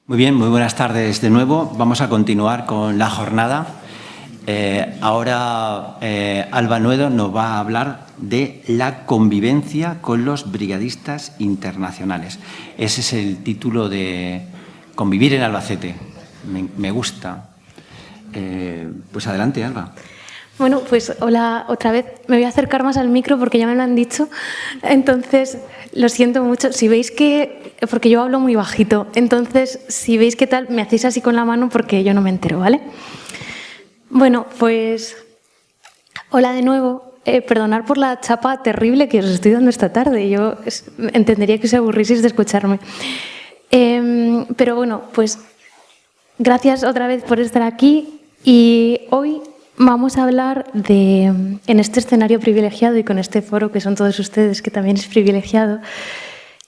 Muy bien, muy buenas tardes de nuevo. Vamos a continuar con la jornada. Ahora Alba Nuedo nos va a hablar de la convivencia con los brigadistas internacionales. Ese es el título de Convivir en Albacete. Me gusta. Pues adelante, Alba. Bueno, pues hola otra vez. Me voy a acercar más al micro porque ya me lo han dicho. Entonces, lo siento mucho. Si veis que... Porque yo hablo muy bajito. Entonces, si veis qué tal, me hacéis así con la mano porque yo no me entero, ¿vale? Bueno, pues... Hola de nuevo. Perdonad por la chapa terrible que os estoy dando esta tarde. Yo entendería que os aburriseis de escucharme. Pero bueno, pues... Gracias otra vez por estar aquí. Y hoy... Vamos a hablar en este escenario privilegiado y con este foro que son todos ustedes, que también es privilegiado,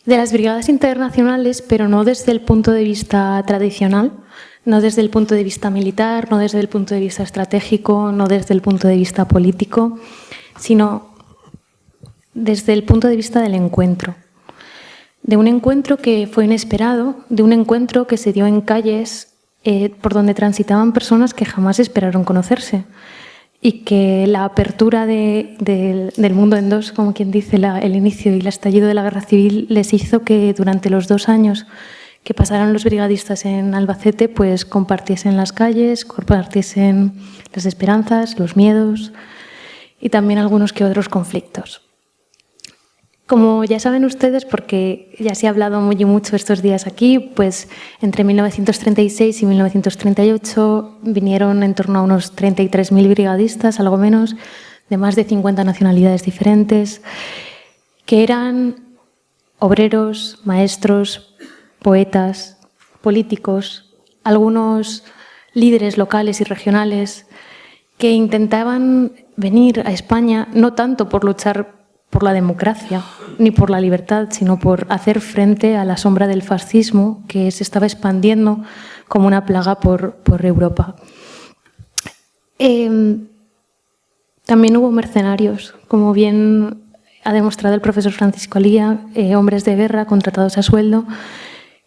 de las brigadas internacionales, pero no desde el punto de vista tradicional, no desde el punto de vista militar, no desde el punto de vista estratégico, no desde el punto de vista político, sino desde el punto de vista del encuentro. De un encuentro que fue inesperado, de un encuentro que se dio en calles por donde transitaban personas que jamás esperaron conocerse y que la apertura del mundo en dos, como quien dice, el inicio y el estallido de la guerra civil les hizo que durante los 2 años que pasaron los brigadistas en Albacete pues compartiesen las calles, compartiesen las esperanzas, los miedos y también algunos que otros conflictos. Como ya saben ustedes, porque ya se ha hablado muy y mucho estos días aquí, pues entre 1936 y 1938 vinieron en torno a unos 33.000 brigadistas, algo menos, de más de 50 nacionalidades diferentes, que eran obreros, maestros, poetas, políticos, algunos líderes locales y regionales, que intentaban venir a España no tanto por luchar por la democracia ni por la libertad, sino por hacer frente a la sombra del fascismo que se estaba expandiendo como una plaga por Europa. También hubo mercenarios, como bien ha demostrado el profesor Francisco Alía, hombres de guerra contratados a sueldo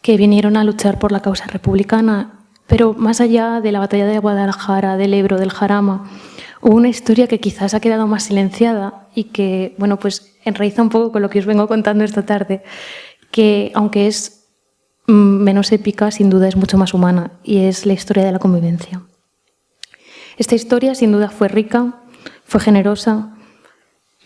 que vinieron a luchar por la causa republicana. Pero más allá de la batalla de Guadalajara, del Ebro, del Jarama, hubo una historia que quizás ha quedado más silenciada y que, bueno, pues enraiza un poco con lo que os vengo contando esta tarde, que aunque es menos épica, sin duda es mucho más humana, y es la historia de la convivencia. Esta historia, sin duda, fue rica, fue generosa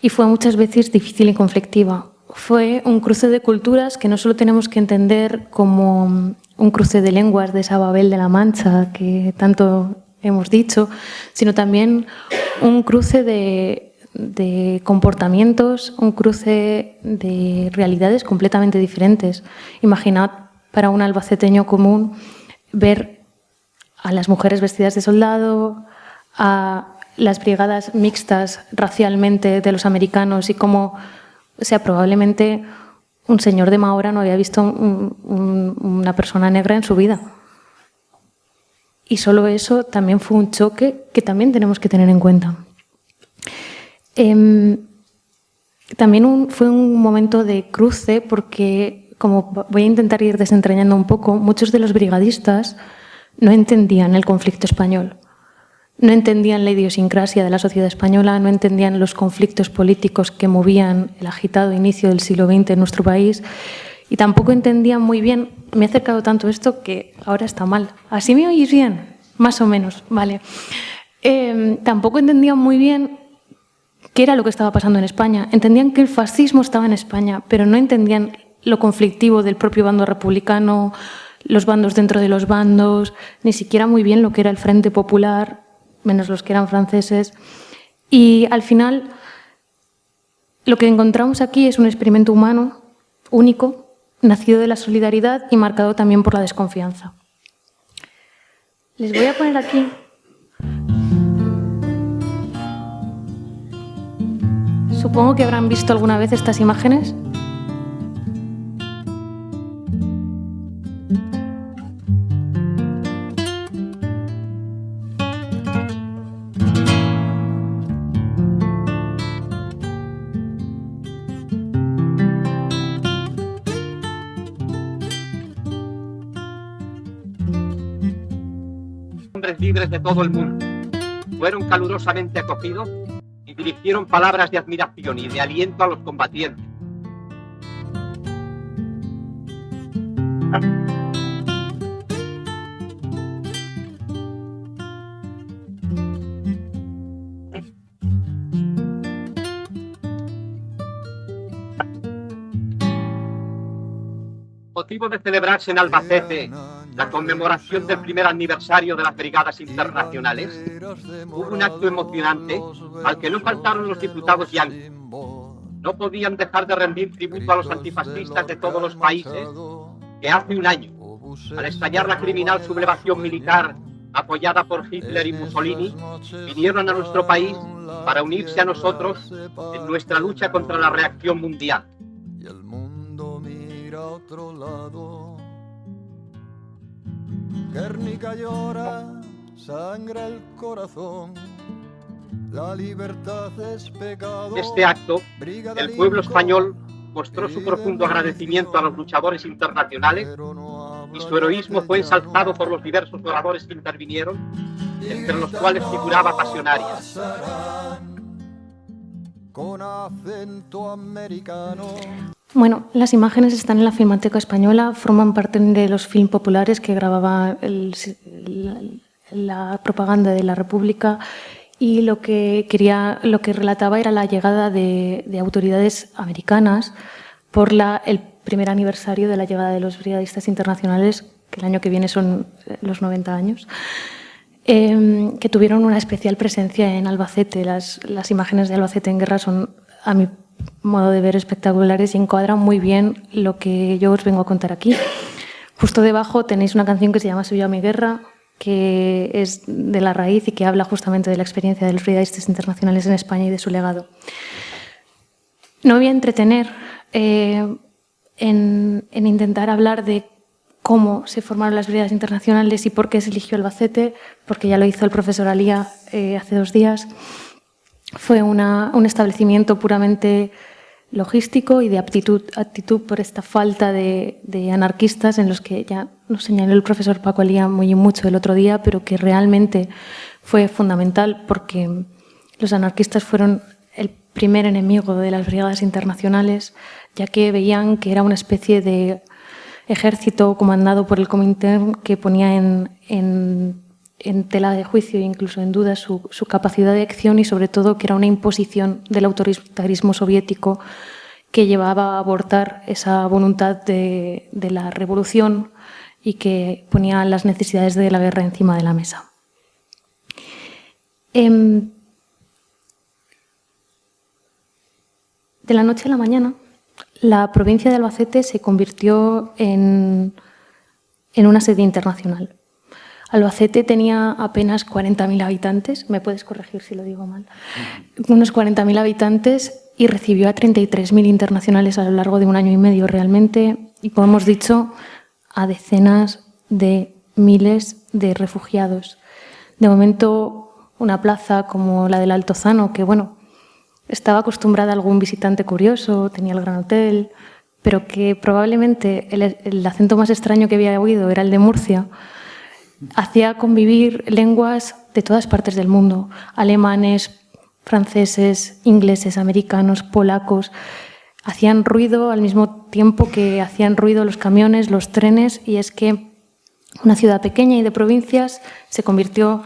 y fue muchas veces difícil y conflictiva. Fue un cruce de culturas que no solo tenemos que entender como un cruce de lenguas de esa Babel de la Mancha que tanto hemos dicho, sino también un cruce de comportamientos, un cruce de realidades completamente diferentes. Imaginad para un albaceteño común ver a las mujeres vestidas de soldado, a las brigadas mixtas racialmente de los americanos y cómo, o sea, probablemente un señor de Mahora no había visto una persona negra en su vida. Y solo eso también fue un choque que también tenemos que tener en cuenta. También fue un momento de cruce porque, como voy a intentar ir desentrañando un poco, muchos de los brigadistas no entendían el conflicto español, no entendían la idiosincrasia de la sociedad española, no entendían los conflictos políticos que movían el agitado inicio del siglo XX en nuestro país y tampoco entendían muy bien. Me he acercado tanto a esto que ahora está mal. ¿Así me oís bien? Más o menos, vale. Tampoco entendían muy bien qué era lo que estaba pasando en España. Entendían que el fascismo estaba en España, pero no entendían lo conflictivo del propio bando republicano, los bandos dentro de los bandos, ni siquiera muy bien lo que era el Frente Popular, menos los que eran franceses. Y al final, lo que encontramos aquí es un experimento humano, único, nacido de la solidaridad y marcado también por la desconfianza. Les voy a poner aquí supongo que habrán visto alguna vez estas imágenes. hombres libres de todo el mundo. Fueron calurosamente acogidos y dirigieron palabras de admiración y de aliento a los combatientes. Motivo de celebrarse en Albacete la conmemoración del primer aniversario de las Brigadas Internacionales, hubo un acto emocionante al que no faltaron los diputados yanquis. No podían dejar de rendir tributo a los antifascistas de todos los países que hace un año, al estallar la criminal sublevación militar apoyada por Hitler y Mussolini, vinieron a nuestro país para unirse a nosotros en nuestra lucha contra la reacción mundial. Y el mundo mira a otro lado. Guernica llora, sangra el corazón. La libertad es pecado. En este acto, el pueblo español mostró su profundo agradecimiento a los luchadores internacionales y su heroísmo fue ensalzado por los diversos oradores que intervinieron, entre los cuales figuraba Pasionarias. Con acento americano. Bueno, las imágenes están en la Filmoteca Española, forman parte de los film populares que grababa la propaganda de la República, y lo que relataba era la llegada de autoridades americanas por el primer aniversario de la llegada de los brigadistas internacionales, que el año que viene son los 90 años, que tuvieron una especial presencia en Albacete. Las imágenes de Albacete en guerra son, a mi modo de ver, espectaculares y encuadran muy bien lo que yo os vengo a contar aquí. Justo debajo tenéis una canción que se llama Soy yo a mi guerra, que es de La Raíz y que habla justamente de la experiencia de los brigadistas internacionales en España y de su legado. No voy a entretener en intentar hablar de cómo se formaron las brigadas internacionales y por qué se eligió Albacete, porque ya lo hizo el profesor Alía hace 2 días. Fue un establecimiento puramente logístico y de aptitud por esta falta de anarquistas, en los que ya nos señaló el profesor Paco Alía muy mucho el otro día, pero que realmente fue fundamental porque los anarquistas fueron el primer enemigo de las brigadas internacionales, ya que veían que era una especie de ejército comandado por el Comintern que ponía en tela de juicio e incluso en duda su capacidad de acción, y sobre todo que era una imposición del autoritarismo soviético que llevaba a abortar esa voluntad de la revolución y que ponía las necesidades de la guerra encima de la mesa. De la noche a la mañana, la provincia de Albacete se convirtió en una sede internacional. Albacete tenía apenas 40.000 habitantes, me puedes corregir si lo digo mal, unos 40.000 habitantes, y recibió a 33.000 internacionales a lo largo de 1 año y medio realmente, y como hemos dicho, a decenas de miles de refugiados. De momento, una plaza como la del Altozano, que bueno, estaba acostumbrada a algún visitante curioso, tenía el Gran Hotel, pero que probablemente el acento más extraño que había oído era el de Murcia, hacía convivir lenguas de todas partes del mundo, alemanes, franceses, ingleses, americanos, polacos. Hacían ruido al mismo tiempo que hacían ruido los camiones, los trenes, y es que una ciudad pequeña y de provincias se convirtió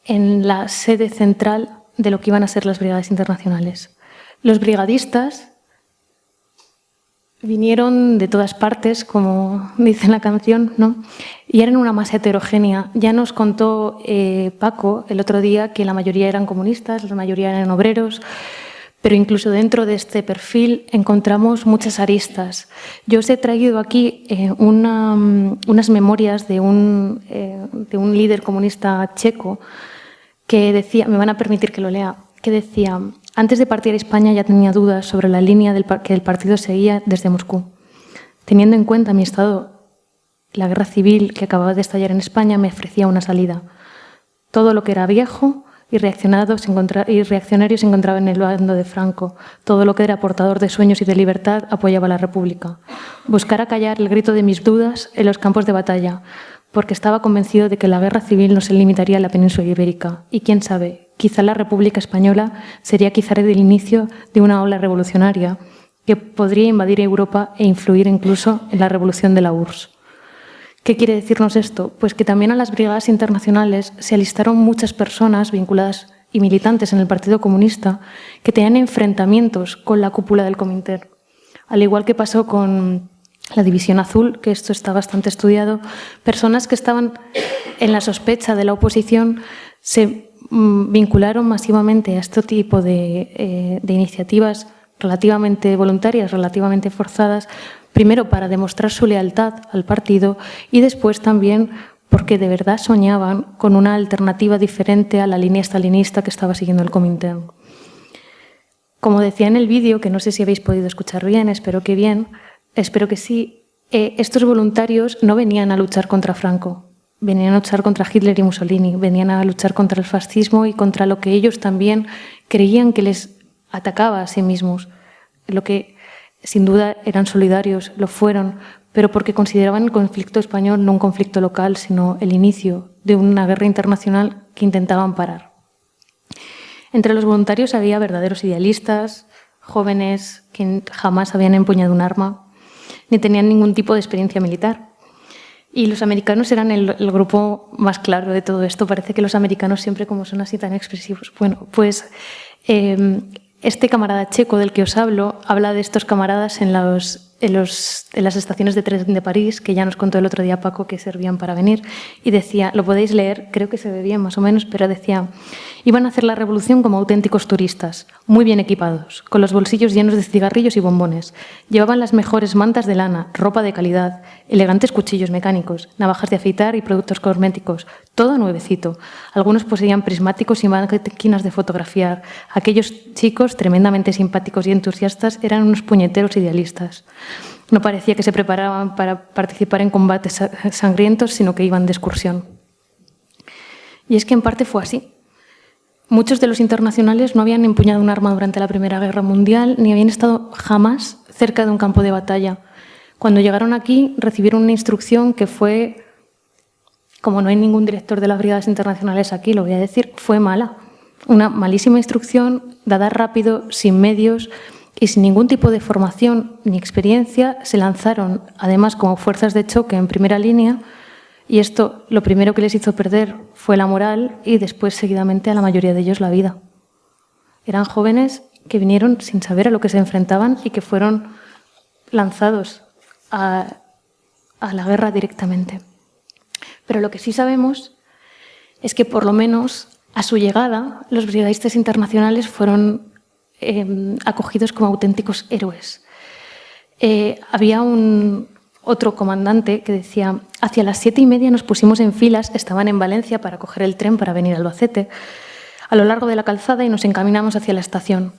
en la sede central de lo que iban a ser las brigadas internacionales. Los brigadistas vinieron de todas partes, como dice la canción, ¿no? Y eran una masa heterogénea. Ya nos contó Paco el otro día que la mayoría eran comunistas, la mayoría eran obreros, pero incluso dentro de este perfil encontramos muchas aristas. Yo os he traído aquí unas memorias de un líder comunista checo que decía, me van a permitir que lo lea, que decía: antes de partir a España ya tenía dudas sobre la línea que el partido seguía desde Moscú. Teniendo en cuenta mi estado, la guerra civil que acababa de estallar en España me ofrecía una salida. Todo lo que era viejo y reaccionario se encontraba en el bando de Franco. Todo lo que era portador de sueños y de libertad apoyaba a la República. Buscar acallar el grito de mis dudas en los campos de batalla. porque estaba convencido de que la guerra civil no se limitaría a la península ibérica. Y quién sabe, quizá la República Española sería quizá el inicio de una ola revolucionaria que podría invadir Europa e influir incluso en la revolución de la URSS. ¿Qué quiere decirnos esto? Pues que también a las brigadas internacionales se alistaron muchas personas vinculadas y militantes en el Partido Comunista que tenían enfrentamientos con la cúpula del Comintern. Al igual que pasó con la División Azul, que esto está bastante estudiado, personas que estaban en la sospecha de la oposición se vincularon masivamente a este tipo de iniciativas relativamente voluntarias, relativamente forzadas, primero para demostrar su lealtad al partido y después también porque de verdad soñaban con una alternativa diferente a la línea stalinista que estaba siguiendo el Comintern. Como decía en el vídeo, que no sé si habéis podido escuchar bien, espero que sí, estos voluntarios no venían a luchar contra Franco, venían a luchar contra Hitler y Mussolini, venían a luchar contra el fascismo y contra lo que ellos también creían que les atacaba a sí mismos, lo que sin duda eran solidarios, lo fueron, pero porque consideraban el conflicto español no un conflicto local, sino el inicio de una guerra internacional que intentaban parar. Entre los voluntarios había verdaderos idealistas, jóvenes que jamás habían empuñado un arma, ni tenían ningún tipo de experiencia militar. Y los americanos eran el grupo más claro de todo esto. Parece que los americanos siempre como son así tan expresivos. Bueno, pues este camarada checo del que os hablo habla de estos camaradas en las estaciones de tren de París, que ya nos contó el otro día Paco que servían para venir, y decía, lo podéis leer, creo que se ve bien más o menos, pero decía, iban a hacer la revolución como auténticos turistas, muy bien equipados, con los bolsillos llenos de cigarrillos y bombones. Llevaban las mejores mantas de lana, ropa de calidad, elegantes cuchillos mecánicos, navajas de afeitar y productos cosméticos, todo nuevecito. Algunos poseían prismáticos y máquinas de fotografiar. Aquellos chicos, tremendamente simpáticos y entusiastas, eran unos puñeteros idealistas. No parecía que se preparaban para participar en combates sangrientos, sino que iban de excursión. Y es que en parte fue así. Muchos de los internacionales no habían empuñado un arma durante la Primera Guerra Mundial ni habían estado jamás cerca de un campo de batalla. Cuando llegaron aquí, recibieron una instrucción que fue, como no hay ningún director de las brigadas internacionales aquí, lo voy a decir, fue mala. Una malísima instrucción, dada rápido, sin medios y sin ningún tipo de formación ni experiencia, se lanzaron, además como fuerzas de choque en primera línea, y esto lo primero que les hizo perder fue la moral y después seguidamente a la mayoría de ellos la vida. Eran jóvenes que vinieron sin saber a lo que se enfrentaban y que fueron lanzados a la guerra directamente. Pero lo que sí sabemos es que por lo menos a su llegada los brigadistas internacionales fueron acogidos como auténticos héroes. Había otro comandante que decía, hacia las 7:30 nos pusimos en filas, estaban en Valencia para coger el tren para venir a Albacete, a lo largo de la calzada y nos encaminamos hacia la estación.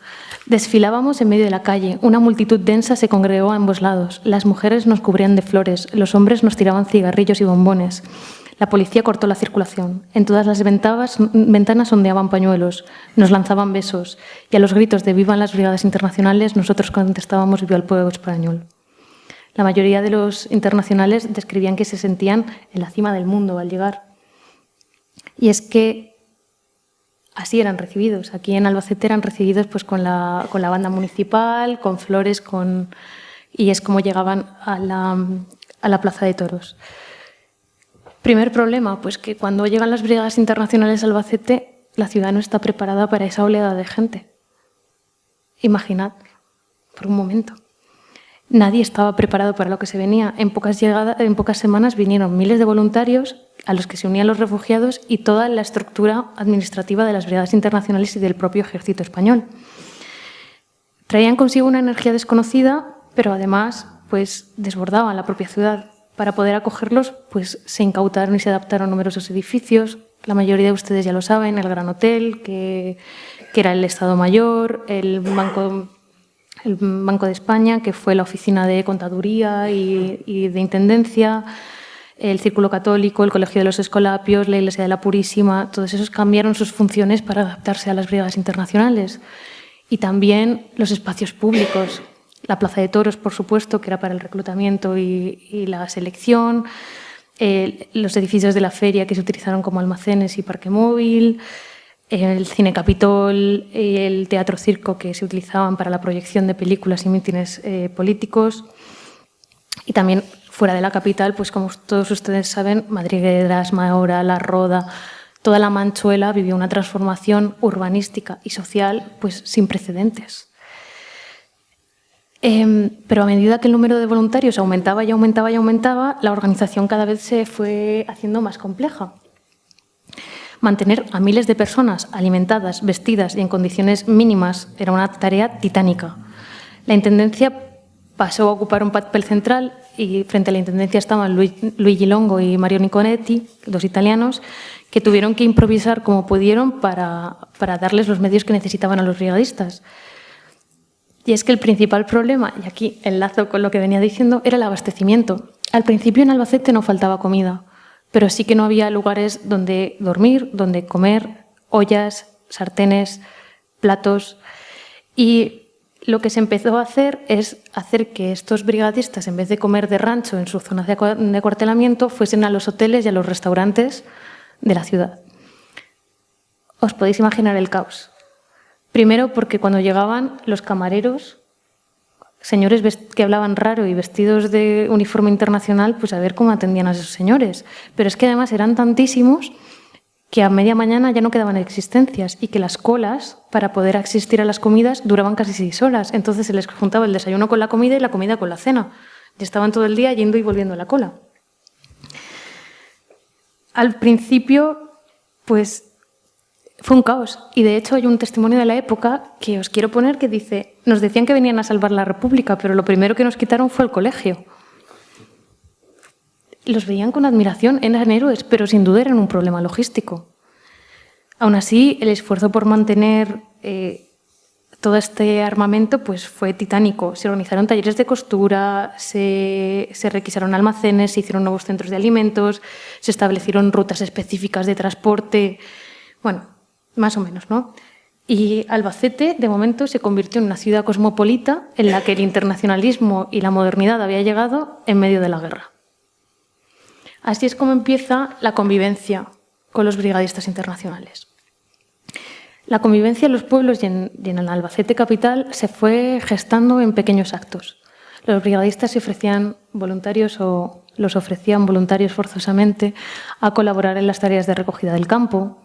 Desfilábamos en medio de la calle, una multitud densa se congregó a ambos lados, las mujeres nos cubrían de flores, los hombres nos tiraban cigarrillos y bombones. La policía cortó la circulación. En todas las ventanas ondeaban pañuelos, nos lanzaban besos y a los gritos de «Vivan las brigadas internacionales» nosotros contestábamos «Viva el pueblo español». La mayoría de los internacionales describían que se sentían en la cima del mundo al llegar. Y es que así eran recibidos. Aquí en Albacete eran recibidos pues, con la banda municipal, con flores, y es como llegaban a la Plaza de Toros. Primer problema, pues que cuando llegan las brigadas internacionales a Albacete, la ciudad no está preparada para esa oleada de gente. Imaginad, por un momento. Nadie estaba preparado para lo que se venía. En pocas semanas vinieron miles de voluntarios a los que se unían los refugiados y toda la estructura administrativa de las brigadas internacionales y del propio ejército español. Traían consigo una energía desconocida, pero además pues, desbordaban la propia ciudad. Para poder acogerlos, pues se incautaron y se adaptaron numerosos edificios. La mayoría de ustedes ya lo saben, el Gran Hotel, que era el Estado Mayor, el Banco de España, que fue la oficina de contaduría y de intendencia, el Círculo Católico, el Colegio de los Escolapios, la Iglesia de la Purísima. Todos esos cambiaron sus funciones para adaptarse a las brigadas internacionales. Y también los espacios públicos. La Plaza de Toros, por supuesto, que era para el reclutamiento y la selección, los edificios de la feria que se utilizaron como almacenes y parque móvil, el Cine Capitol y el Teatro Circo que se utilizaban para la proyección de películas y mítines políticos. Y también fuera de la capital, pues como todos ustedes saben, Madrigueras, Mahora, La Roda, toda la Manchuela vivió una transformación urbanística y social pues sin precedentes. Pero a medida que el número de voluntarios aumentaba y aumentaba y aumentaba, la organización cada vez se fue haciendo más compleja. Mantener a miles de personas alimentadas, vestidas y en condiciones mínimas era una tarea titánica. La Intendencia pasó a ocupar un papel central y frente a la Intendencia estaban Luigi Longo y Mario Niconetti, dos italianos, que tuvieron que improvisar como pudieron para darles los medios que necesitaban a los brigadistas. Y es que el principal problema, y aquí enlazo con lo que venía diciendo, era el abastecimiento. Al principio en Albacete no faltaba comida, pero sí que no había lugares donde dormir, donde comer, ollas, sartenes, platos. Y lo que se empezó a hacer es hacer que estos brigadistas, en vez de comer de rancho en su zona de acuartelamiento, fuesen a los hoteles y a los restaurantes de la ciudad. Os podéis imaginar el caos. Primero porque cuando llegaban los camareros, señores que hablaban raro y vestidos de uniforme internacional, pues a ver cómo atendían a esos señores. Pero es que además eran tantísimos que a media mañana ya no quedaban existencias y que las colas para poder asistir a las comidas duraban casi 6 horas. Entonces se les juntaba el desayuno con la comida y la comida con la cena. Y estaban todo el día yendo y volviendo a la cola. Al principio, pues fue un caos. Y de hecho hay un testimonio de la época que os quiero poner que dice: nos decían que venían a salvar la República, pero lo primero que nos quitaron fue el colegio. Los veían con admiración, eran héroes, pero sin duda eran un problema logístico. Aún así, el esfuerzo por mantener todo este armamento pues, fue titánico. Se organizaron talleres de costura, se requisaron almacenes, se hicieron nuevos centros de alimentos, se establecieron rutas específicas de transporte. Bueno, más o menos, ¿no? Y Albacete, de momento, se convirtió en una ciudad cosmopolita en la que el internacionalismo y la modernidad había llegado en medio de la guerra. Así es como empieza la convivencia con los brigadistas internacionales. La convivencia en los pueblos y en Albacete capital se fue gestando en pequeños actos. Los brigadistas se ofrecían voluntarios o los ofrecían voluntarios forzosamente a colaborar en las tareas de recogida del campo.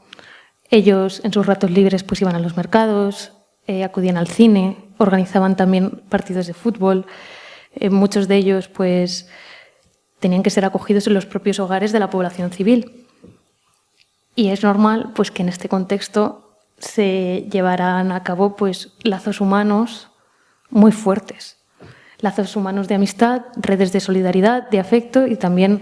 Ellos, en sus ratos libres, pues iban a los mercados, acudían al cine, organizaban también partidos de fútbol. Muchos de ellos, pues, tenían que ser acogidos en los propios hogares de la población civil. Y es normal, pues, que en este contexto se llevaran a cabo, pues, lazos humanos muy fuertes. Lazos humanos de amistad, redes de solidaridad, de afecto y también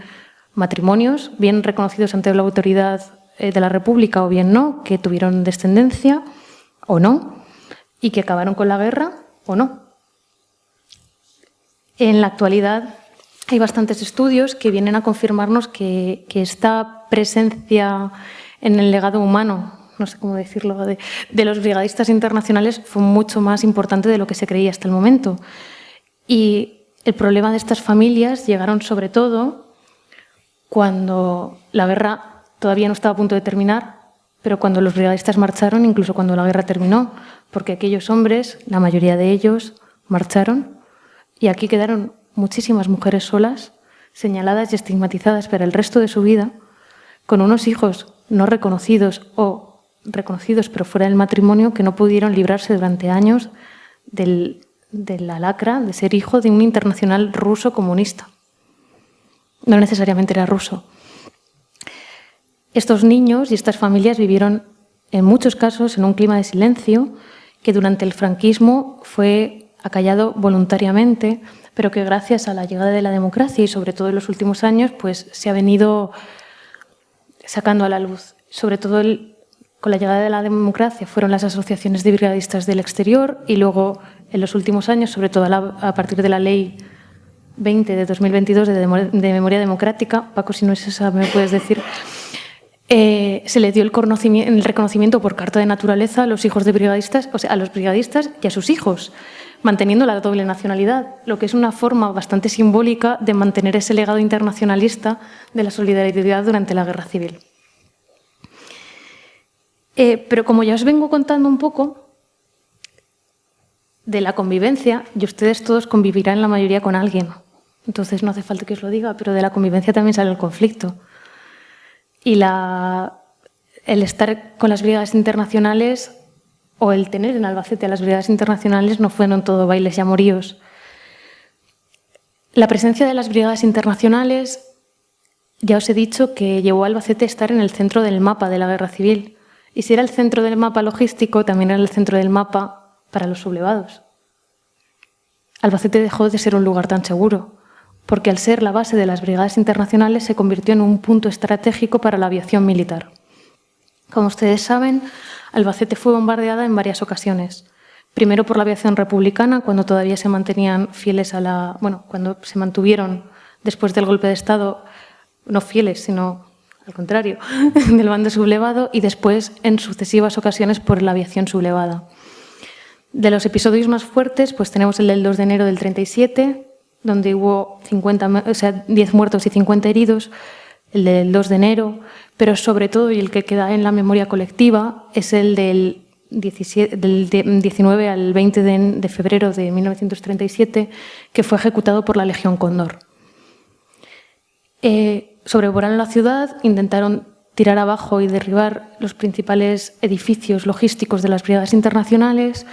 matrimonios, bien reconocidos ante la autoridad de la República o bien no, que tuvieron descendencia o no, y que acabaron con la guerra o no. En la actualidad hay bastantes estudios que vienen a confirmarnos que esta presencia en el legado humano, no sé cómo decirlo, de los brigadistas internacionales fue mucho más importante de lo que se creía hasta el momento. Y el problema de estas familias llegaron sobre todo cuando la guerra todavía no estaba a punto de terminar, pero cuando los brigadistas marcharon, incluso cuando la guerra terminó, porque aquellos hombres, la mayoría de ellos, marcharon y aquí quedaron muchísimas mujeres solas, señaladas y estigmatizadas para el resto de su vida, con unos hijos no reconocidos o reconocidos pero fuera del matrimonio que no pudieron librarse durante años de la lacra de ser hijo de un internacional ruso comunista. No necesariamente era ruso. Estos niños y estas familias vivieron, en muchos casos, en un clima de silencio que durante el franquismo fue acallado voluntariamente, pero que gracias a la llegada de la democracia y sobre todo en los últimos años, pues se ha venido sacando a la luz. Sobre todo con la llegada de la democracia fueron las asociaciones de brigadistas del exterior y luego en los últimos años, sobre todo a partir de la Ley 20 de 2022 de Memoria Democrática, Paco, si no es esa me puedes decir, se le dio el reconocimiento por carta de naturaleza a los hijos de brigadistas, o sea, a los brigadistas y a sus hijos, manteniendo la doble nacionalidad, lo que es una forma bastante simbólica de mantener ese legado internacionalista de la solidaridad durante la Guerra Civil. Pero como ya os vengo contando un poco de la convivencia, y ustedes todos convivirán la mayoría con alguien, entonces no hace falta que os lo diga, pero de la convivencia también sale el conflicto. Y el estar con las brigadas internacionales o el tener en Albacete a las brigadas internacionales no fueron todo bailes y amoríos. La presencia de las brigadas internacionales, ya os he dicho que llevó a Albacete a estar en el centro del mapa de la Guerra Civil. Y si era el centro del mapa logístico, también era el centro del mapa para los sublevados. Albacete dejó de ser un lugar tan seguro, porque al ser la base de las brigadas internacionales se convirtió en un punto estratégico para la aviación militar. Como ustedes saben, Albacete fue bombardeada en varias ocasiones. Primero por la aviación republicana, cuando todavía se mantenían fieles a cuando se mantuvieron después del golpe de Estado, no fieles, sino al contrario, del bando sublevado, y después en sucesivas ocasiones por la aviación sublevada. De los episodios más fuertes, pues tenemos el del 2 de enero del 37, donde hubo 10 muertos y 50 heridos, el del 2 de enero, pero sobre todo, y el que queda en la memoria colectiva, es el del 19 al 20 de febrero de 1937, que fue ejecutado por la Legión Cóndor. Sobrevolaron la ciudad, intentaron tirar abajo y derribar los principales edificios logísticos de las brigadas internacionales,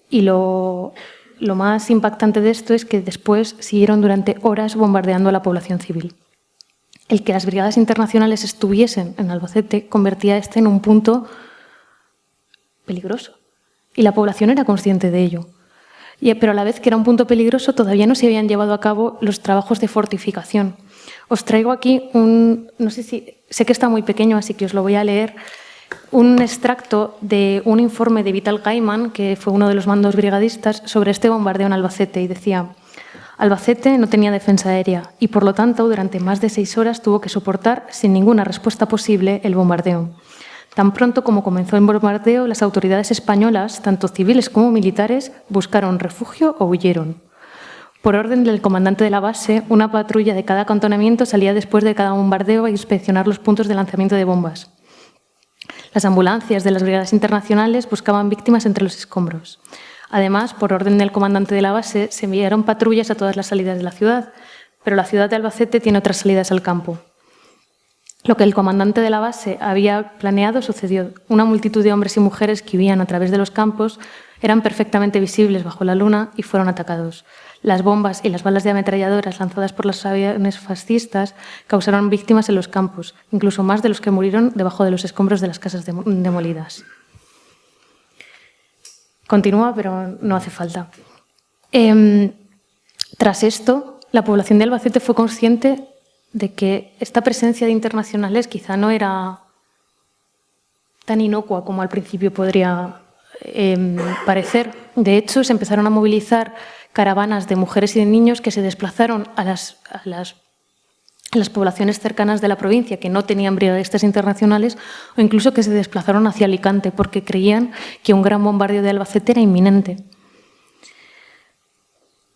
y lo más impactante de esto es que después siguieron durante horas bombardeando a la población civil. El que las brigadas internacionales estuviesen en Albacete convertía este en un punto peligroso, y la población era consciente de ello. Pero a la vez que era un punto peligroso, todavía no se habían llevado a cabo los trabajos de fortificación. Os traigo aquí sé que está muy pequeño, así que os lo voy a leer, un extracto de un informe de Vital Gaiman, que fue uno de los mandos brigadistas, sobre este bombardeo en Albacete, y decía: Albacete no tenía defensa aérea y, por lo tanto, durante más de 6 horas tuvo que soportar, sin ninguna respuesta posible, el bombardeo. Tan pronto como comenzó el bombardeo, las autoridades españolas, tanto civiles como militares, buscaron refugio o huyeron. Por orden del comandante de la base, una patrulla de cada acantonamiento salía después de cada bombardeo a inspeccionar los puntos de lanzamiento de bombas. Las ambulancias de las brigadas internacionales buscaban víctimas entre los escombros. Además, por orden del comandante de la base, se enviaron patrullas a todas las salidas de la ciudad, pero la ciudad de Albacete tiene otras salidas al campo. Lo que el comandante de la base había planeado sucedió. Una multitud de hombres y mujeres que huían a través de los campos eran perfectamente visibles bajo la luna y fueron atacados. Las bombas y las balas de ametralladoras lanzadas por los aviones fascistas causaron víctimas en los campos, incluso más de los que murieron debajo de los escombros de las casas demolidas. Continúa, pero no hace falta. Tras esto, la población de Albacete fue consciente de que esta presencia de internacionales quizá no era tan inocua como al principio podría parecer. De hecho, se empezaron a movilizar caravanas de mujeres y de niños que se desplazaron a las poblaciones cercanas de la provincia que no tenían brigadistas internacionales, o incluso que se desplazaron hacia Alicante porque creían que un gran bombardeo de Albacete era inminente.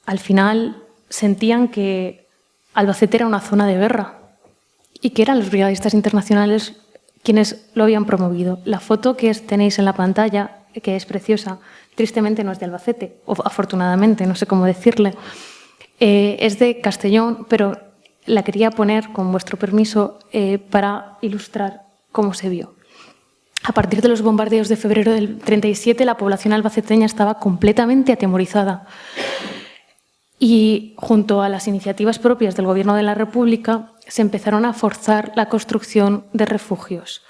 Al final sentían que Albacete era una zona de guerra y que eran los brigadistas internacionales quienes lo habían promovido. La foto que tenéis en la pantalla, que es preciosa, tristemente no es de Albacete, o afortunadamente, no sé cómo decirle, es de Castellón, pero la quería poner, con vuestro permiso, para ilustrar cómo se vio. A partir de los bombardeos de febrero del 37, la población albaceteña estaba completamente atemorizada. Y junto a las iniciativas propias del Gobierno de la República, se empezaron a forzar la construcción de refugios.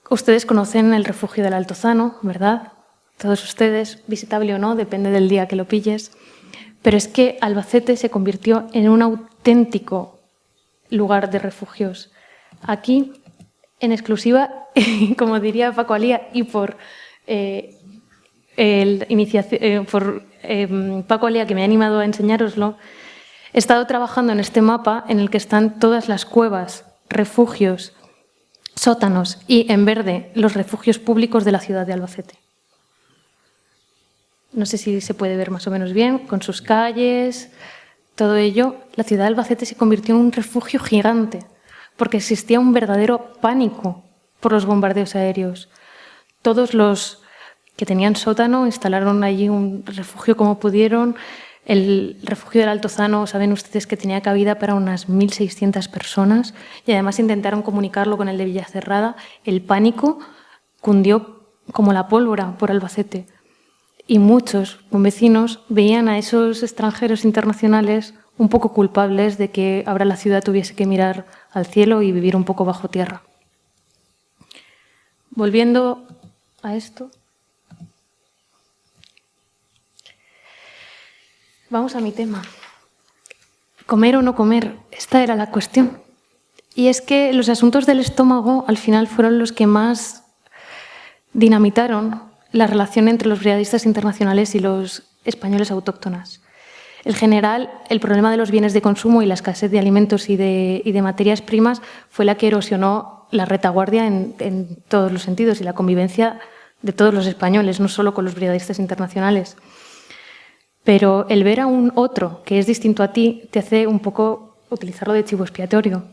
Ustedes conocen el refugio del Altozano, ¿verdad? Todos ustedes, visitable o no, depende del día que lo pilles. Pero es que Albacete se convirtió en un auténtico lugar de refugios. Aquí, en exclusiva, como diría Paco Alía, y por Paco Alía, que me ha animado a enseñároslo, he estado trabajando en este mapa en el que están todas las cuevas, refugios, sótanos y, en verde, los refugios públicos de la ciudad de Albacete. no sé si se puede ver más o menos bien, con sus calles, todo ello, la ciudad de Albacete se convirtió en un refugio gigante, porque existía un verdadero pánico por los bombardeos aéreos. Todos los que tenían sótano instalaron allí un refugio como pudieron. El refugio del Altozano, saben ustedes que tenía cabida para unas 1.600 personas y además intentaron comunicarlo con el de Villacerrada. El pánico cundió como la pólvora por Albacete y muchos vecinos veían a esos extranjeros internacionales un poco culpables de que ahora la ciudad tuviese que mirar al cielo y vivir un poco bajo tierra. Volviendo a esto. Vamos a mi tema. ¿Comer o no comer? Esta era la cuestión. Y es que los asuntos del estómago al final fueron los que más dinamitaron la relación entre los brigadistas internacionales y los españoles autóctonas. En general, el problema de los bienes de consumo y la escasez de alimentos y de materias primas fue la que erosionó la retaguardia en todos los sentidos y la convivencia de todos los españoles, no solo con los brigadistas internacionales. Pero el ver a un otro que es distinto a ti te hace un poco utilizarlo de chivo expiatorio.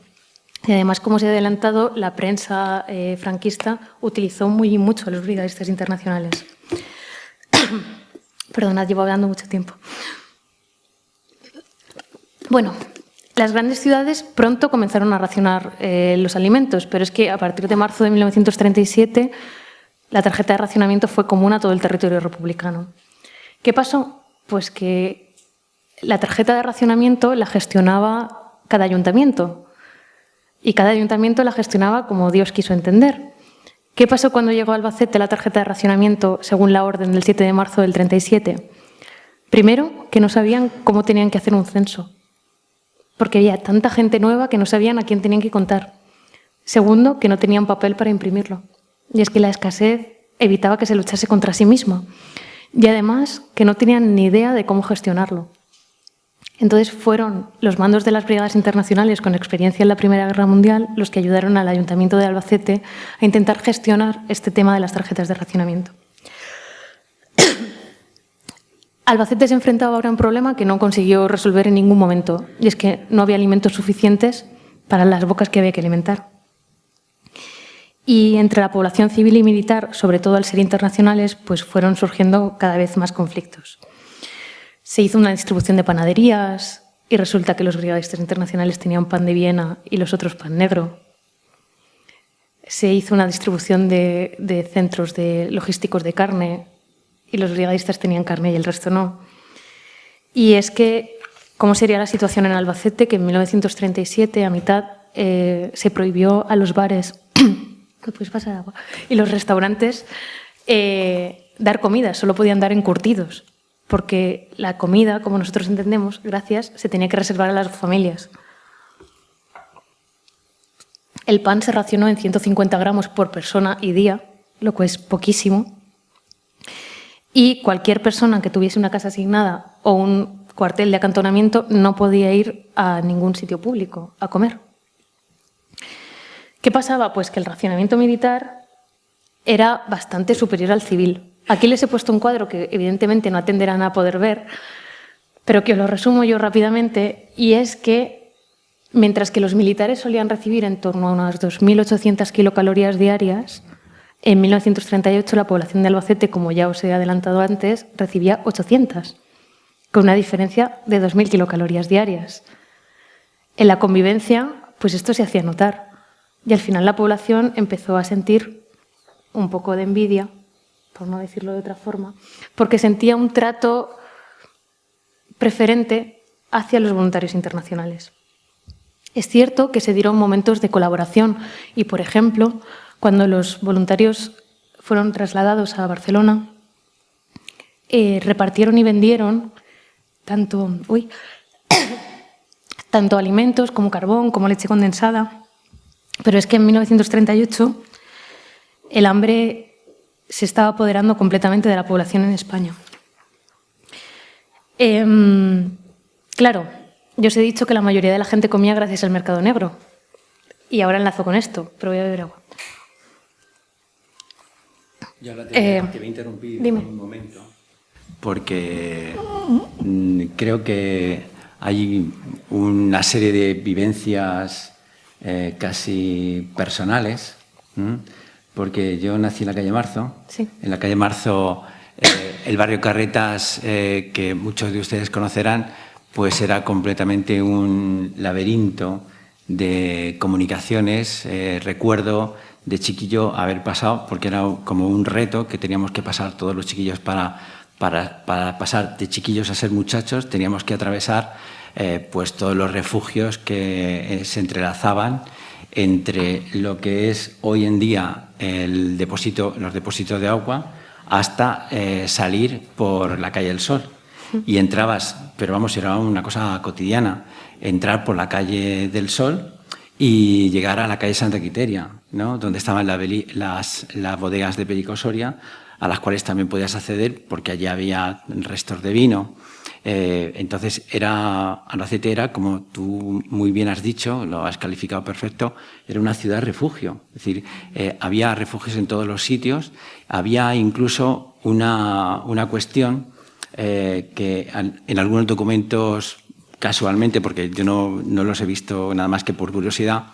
Y además, como se ha adelantado, la prensa franquista utilizó mucho a los brigadistas internacionales. Perdonad, llevo hablando mucho tiempo. Bueno, las grandes ciudades pronto comenzaron a racionar los alimentos, pero es que a partir de marzo de 1937 la tarjeta de racionamiento fue común a todo el territorio republicano. ¿Qué pasó? Pues que la tarjeta de racionamiento la gestionaba cada ayuntamiento y cada ayuntamiento la gestionaba como Dios quiso entender. ¿Qué pasó cuando llegó a Albacete la tarjeta de racionamiento según la orden del 7 de marzo del 37? Primero, que no sabían cómo tenían que hacer un censo, porque había tanta gente nueva que no sabían a quién tenían que contar. Segundo, que no tenían papel para imprimirlo. Y es que la escasez evitaba que se luchase contra sí misma. Y además que no tenían ni idea de cómo gestionarlo. Entonces fueron los mandos de las brigadas internacionales con experiencia en la Primera Guerra Mundial los que ayudaron al Ayuntamiento de Albacete a intentar gestionar este tema de las tarjetas de racionamiento. Albacete se enfrentaba ahora a un problema que no consiguió resolver en ningún momento, y es que no había alimentos suficientes para las bocas que había que alimentar. Y entre la población civil y militar, sobre todo al ser internacionales, pues fueron surgiendo cada vez más conflictos. Se hizo una distribución de panaderías y resulta que los brigadistas internacionales tenían pan de Viena y los otros pan negro. Se hizo una distribución de centros logísticos de carne y los brigadistas tenían carne y el resto no. Y es que, ¿cómo sería la situación en Albacete? Que en 1937, a mitad, se prohibió a los bares ¿me puedes pasar agua? Y los restaurantes dar comida, solo podían dar encurtidos, porque la comida, como nosotros entendemos, gracias, se tenía que reservar a las familias. El pan se racionó en 150 gramos por persona y día, lo cual es poquísimo, y cualquier persona que tuviese una casa asignada o un cuartel de acantonamiento no podía ir a ningún sitio público a comer. ¿Qué pasaba? Pues que el racionamiento militar era bastante superior al civil. Aquí les he puesto un cuadro que evidentemente no atenderán a poder ver, pero que os lo resumo yo rápidamente, y es que mientras que los militares solían recibir en torno a unas 2.800 kilocalorías diarias, en 1938 la población de Albacete, como ya os he adelantado antes, recibía 800, con una diferencia de 2.000 kilocalorías diarias. En la convivencia, pues esto se hacía notar. Y al final la población empezó a sentir un poco de envidia, por no decirlo de otra forma, porque sentía un trato preferente hacia los voluntarios internacionales. Es cierto que se dieron momentos de colaboración y, por ejemplo, cuando los voluntarios fueron trasladados a Barcelona, repartieron y vendieron tanto alimentos como carbón, como leche condensada. Pero es que en 1938 el hambre se estaba apoderando completamente de la población en España. Claro, yo os he dicho que la mayoría de la gente comía gracias al mercado negro. Y ahora enlazo con esto, pero voy a beber agua. Yo ahora te voy a interrumpir dime. un momento, porque creo que hay una serie de vivencias casi personales, porque yo nací en la calle Marzo. Sí. En la calle Marzo, el barrio Carretas, que muchos de ustedes conocerán, pues era completamente un laberinto de comunicaciones. Recuerdo de chiquillo haber pasado, porque era como un reto que teníamos que pasar todos los chiquillos para pasar de chiquillos a ser muchachos, teníamos que atravesar pues todos los refugios que se entrelazaban entre lo que es hoy en día los depósitos de agua hasta salir por la calle del Sol. Y entrabas, pero vamos, era una cosa cotidiana, entrar por la calle del Sol y llegar a la calle Santa Quiteria, ¿no? Donde estaban las bodegas de Perico Soria, a las cuales también podías acceder porque allí había restos de vino. Entonces, Albacete era, como tú muy bien has dicho, lo has calificado perfecto, era una ciudad refugio. Es decir, había refugios en todos los sitios. Había incluso una cuestión que en algunos documentos, casualmente, porque yo no los he visto nada más que por curiosidad,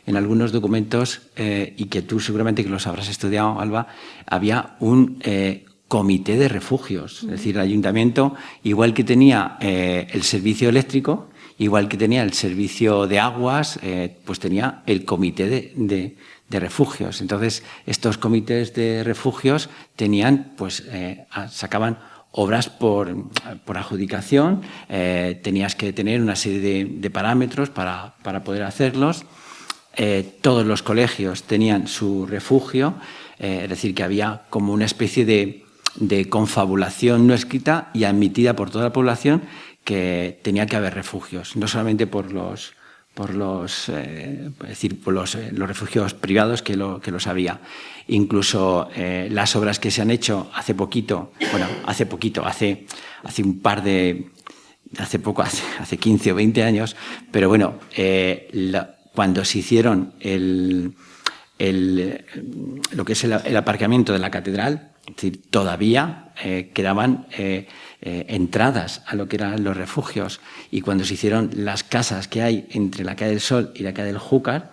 en algunos documentos, y que tú seguramente que los habrás estudiado, Alba, había un comité de refugios. Es decir, el ayuntamiento, igual que tenía el servicio eléctrico, igual que tenía el servicio de aguas, pues tenía el comité de refugios. Entonces, estos comités de refugios tenían, pues, sacaban obras por adjudicación, tenías que tener una serie de parámetros para poder hacerlos. Todos los colegios tenían su refugio, es decir, que había como una especie de confabulación no escrita y admitida por toda la población que tenía que haber refugios, no solamente por los refugios privados que los había. Incluso las obras que se han hecho hace hace 15 o 20 años, pero bueno, cuando se hicieron lo que es el aparcamiento de la catedral, es decir, todavía quedaban entradas a lo que eran los refugios, y cuando se hicieron las casas que hay entre la calle del Sol y la calle del Júcar,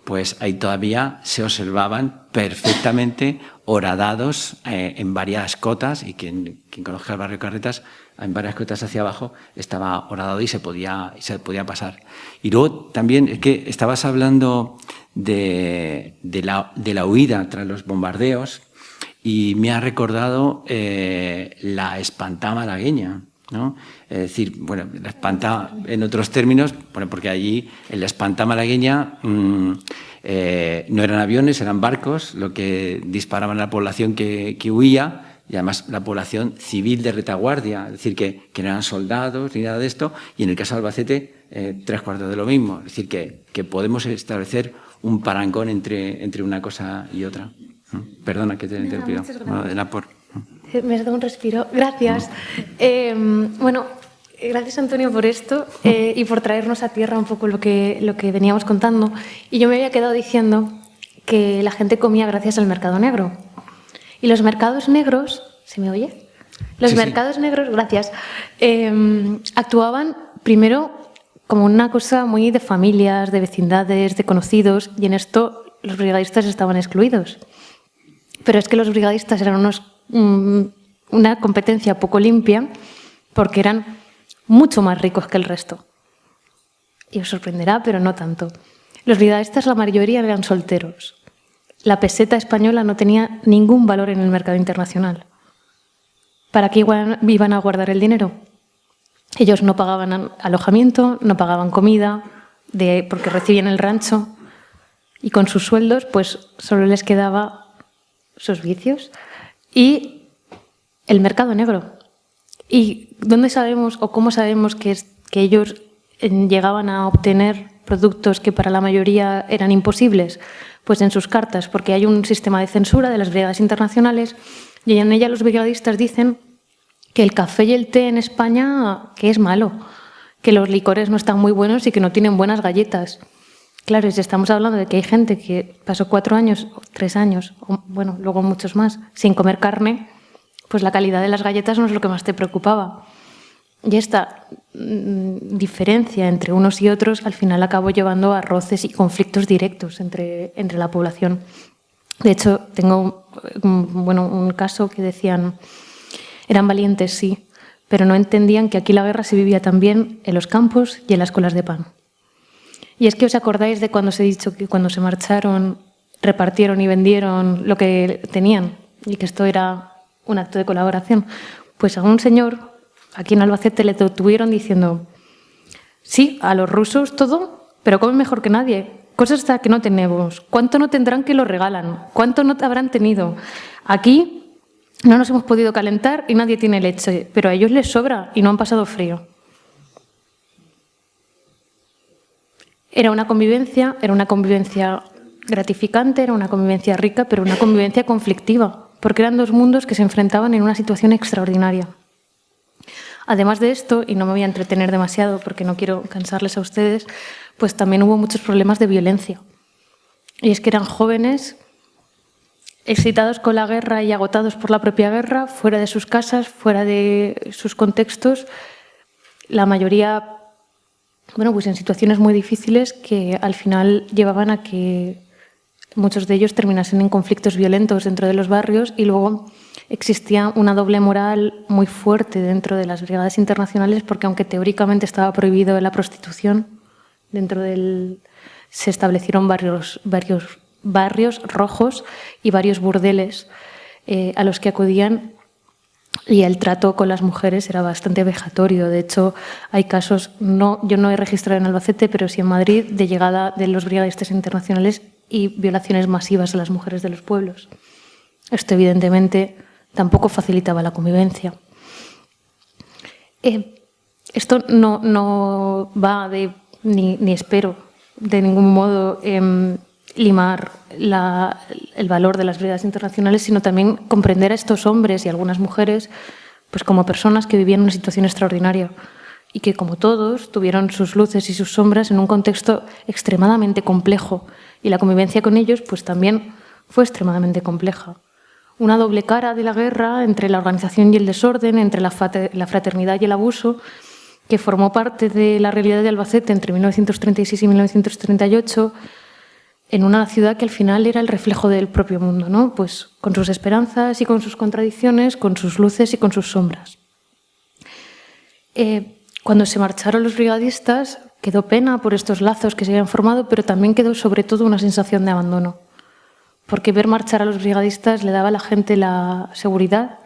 pues ahí todavía se observaban perfectamente horadados en varias cotas, y quien conozca el barrio Carretas, en varias cotas hacia abajo estaba horadado y se podía pasar. Y luego también es que estabas hablando de la huida tras los bombardeos, y me ha recordado la espantá malagueña, ¿no? Es decir, bueno, la espantá en otros términos, bueno, porque allí en la espantá malagueña no eran aviones, eran barcos, lo que disparaban a la población que huía, y además la población civil de retaguardia, es decir, que no eran soldados ni nada de esto, y en el caso de Albacete, 3/4 de lo mismo. Es decir, que podemos establecer un parangón entre una cosa y otra. Perdona que te he interrumpido. Me has dado un respiro. Gracias. Bueno, gracias, Antonio, por esto y por traernos a tierra un poco lo que veníamos contando. Y yo me había quedado diciendo que la gente comía gracias al mercado negro. Y los mercados negros, ¿se me oye? Los mercados negros, gracias, actuaban primero como una cosa muy de familias, de vecindades, de conocidos, y en esto los brigadistas estaban excluidos. Pero es que los brigadistas eran una competencia poco limpia, porque eran mucho más ricos que el resto. Y os sorprenderá, pero no tanto. Los brigadistas, la mayoría, eran solteros. La peseta española no tenía ningún valor en el mercado internacional. ¿Para qué iban a guardar el dinero? Ellos no pagaban alojamiento, no pagaban comida, porque recibían el rancho, y con sus sueldos pues solo les quedaba sus vicios y el mercado negro. ¿Y dónde sabemos o cómo sabemos que ellos llegaban a obtener productos que para la mayoría eran imposibles? Pues en sus cartas, porque hay un sistema de censura de las brigadas internacionales, y en ella los brigadistas dicen que el café y el té en España que es malo, que los licores no están muy buenos y que no tienen buenas galletas. Claro, si estamos hablando de que hay gente que pasó 4 años, 3 años, o bueno, luego muchos más, sin comer carne, pues la calidad de las galletas no es lo que más te preocupaba. Y esta diferencia entre unos y otros al final acabó llevando a roces y conflictos directos entre la población. De hecho, tengo un caso que decían, eran valientes, sí, pero no entendían que aquí la guerra se vivía también en los campos y en las colas de pan. Y es que os acordáis de cuando os he dicho que cuando se marcharon, repartieron y vendieron lo que tenían y que esto era un acto de colaboración. Pues a un señor aquí en Albacete le detuvieron diciendo, sí, a los rusos todo, pero comen mejor que nadie. Cosas hasta que no tenemos. ¿Cuánto no tendrán que lo regalan? ¿Cuánto no habrán tenido? Aquí no nos hemos podido calentar y nadie tiene leche, pero a ellos les sobra y no han pasado frío. Era una convivencia gratificante, era una convivencia rica, pero una convivencia conflictiva, porque eran dos mundos que se enfrentaban en una situación extraordinaria. Además de esto, y no me voy a entretener demasiado porque no quiero cansarles a ustedes, pues también hubo muchos problemas de violencia. Y es que eran jóvenes excitados con la guerra y agotados por la propia guerra, fuera de sus casas, fuera de sus contextos, la mayoría, pues en situaciones muy difíciles que al final llevaban a que muchos de ellos terminasen en conflictos violentos dentro de los barrios y luego existía una doble moral muy fuerte dentro de las brigadas internacionales porque aunque teóricamente estaba prohibido la prostitución, se establecieron varios barrios rojos y varios burdeles a los que acudían y el trato con las mujeres era bastante vejatorio. De hecho, hay casos, yo no he registrado en Albacete, pero sí en Madrid, de llegada de los brigadistas internacionales y violaciones masivas a las mujeres de los pueblos. Esto, evidentemente, tampoco facilitaba la convivencia. Esto no va ni espero de ningún modo limar el valor de las brigadas internacionales, sino también comprender a estos hombres y algunas mujeres pues como personas que vivían una situación extraordinaria y que, como todos, tuvieron sus luces y sus sombras en un contexto extremadamente complejo. Y la convivencia con ellos pues también fue extremadamente compleja. Una doble cara de la guerra entre la organización y el desorden, entre la fraternidad y el abuso, que formó parte de la realidad de Albacete entre 1936 y 1938, en una ciudad que al final era el reflejo del propio mundo, ¿no? Pues con sus esperanzas y con sus contradicciones, con sus luces y con sus sombras. Cuando se marcharon los brigadistas, quedó pena por estos lazos que se habían formado, pero también quedó sobre todo una sensación de abandono. Porque ver marchar a los brigadistas le daba a la gente la seguridad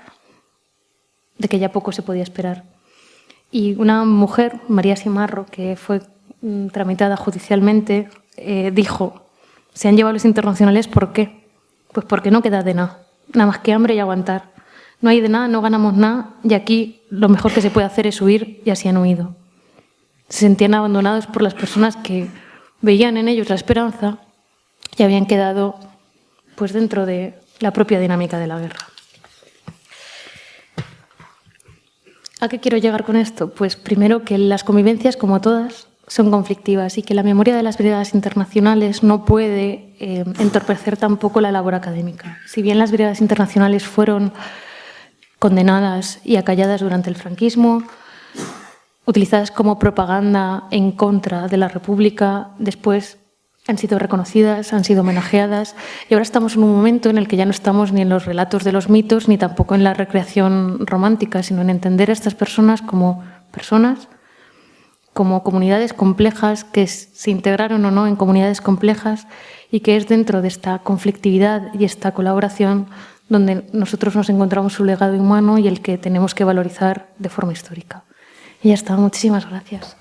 de que ya poco se podía esperar. Y una mujer, María Simarro, que fue tramitada judicialmente, dijo, se han llevado los internacionales, ¿por qué? Pues porque no queda de nada más que hambre y aguantar. No hay de nada, no ganamos nada y aquí lo mejor que se puede hacer es huir y así han huido. Se sentían abandonados por las personas que veían en ellos la esperanza y habían quedado pues dentro de la propia dinámica de la guerra. ¿A qué quiero llegar con esto? Pues primero que las convivencias, como todas, son conflictivas y que la memoria de las brigadas internacionales no puede entorpecer tampoco la labor académica. Si bien las brigadas internacionales fueron condenadas y acalladas durante el franquismo, utilizadas como propaganda en contra de la República, después han sido reconocidas, han sido homenajeadas y ahora estamos en un momento en el que ya no estamos ni en los relatos de los mitos ni tampoco en la recreación romántica, sino en entender a estas personas, como comunidades complejas que se integraron o no en comunidades complejas y que es dentro de esta conflictividad y esta colaboración donde nosotros nos encontramos su legado humano y el que tenemos que valorizar de forma histórica. Y ya está, muchísimas gracias.